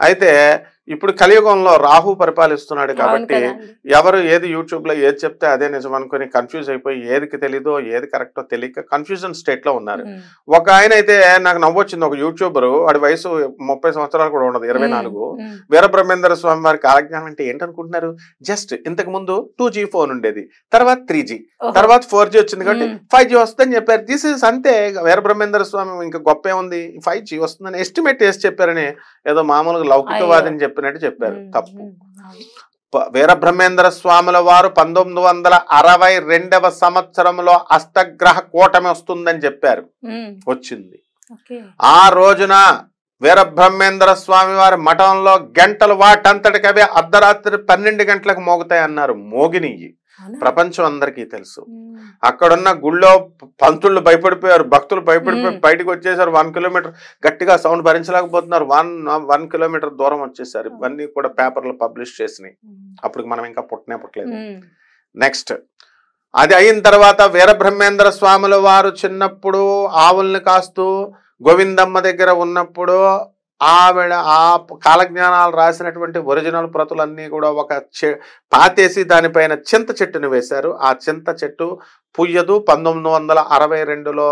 అయితే ఇప్పుడు కలియుగంలో రాహు పరిపాలిస్తున్నాడు కాబట్టి ఎవరు ఏది యూట్యూబ్ లో ఏది చెప్తే అదే నిజం అనుకుని కన్ఫ్యూజ్ అయిపోయి ఏదికి తెలీదో ఏది కరెక్టో తెలియక కన్ఫ్యూజన్ స్టేట్ లో ఉన్నారు. ఒక ఆయన అయితే నాకు నవ్వొచ్చింది, ఒక యూట్యూబర్, వాడి వయసు 30 సంవత్సరాలు కూడా ఉండదు, 24, వీరబ్రహ్మేంద్ర స్వామి వారి కాలజ్ఞానం అంటే ఏంటనుకుంటున్నారు? జస్ట్ ఇంతకు ముందు 2G ఫోన్ ఉండేది, తర్వాత 3G, తర్వాత 4G వచ్చింది కాబట్టి 5G వస్తుందని చెప్పారు. దిస్ ఇస్ అంతే. వీరబ్రహ్మేంద్ర స్వామి ఇంకా గొప్ప ఏముంది, 5G వస్తుందని ఎస్టిమేట్ చేసి చెప్పారని ఏదో మామూలుగా లౌకికవాదిని చెప్పినట్టు చెప్పారు. తప్పు. వీరబ్రహ్మేంద్ర స్వాముల వారు 1962వ సంవత్సరంలో అష్టగ్రహ కూటమి వస్తుందని చెప్పారు. వచ్చింది. ఆ రోజున వీరబ్రహ్మేంద్ర స్వామి వారి మఠంలో గంటలు వాటంతటికవే అర్ధరాత్రి 12 గంటలకు మోగుతాయి అన్నారు. మోగినియ్యి ప్రపంచం అందరికీ తెలుసు. అక్కడున్న గుళ్ళో పంతుళ్ళు భయపడిపోయారు, భక్తులు భయపడిపోయి బయటకు వచ్చేసారు. 1 కిలోమీటర్ గట్టిగా సౌండ్ భరించలేకపోతున్నారు. 1 కిలోమీటర్ దూరం వచ్చేసారు. ఇవన్నీ కూడా పేపర్లు పబ్లిష్ చేసినాయి. అప్పుడు మనం ఇంకా పుట్టలేదు. నెక్స్ట్ అది అయిన తర్వాత వీరబ్రహ్మేంద్ర స్వాముల వారు చిన్నప్పుడు ఆవుల్ని కాస్తూ గోవిందమ్మ దగ్గర ఉన్నప్పుడు ఆవిడ ఆ కాలజ్ఞానాలు రాసినటువంటి ఒరిజినల్ ప్రతులన్నీ కూడా ఒక పాతేసి దానిపైన చింత చెట్టుని వేశారు. ఆ చింత చెట్టు పుయ్యదు. 1962లో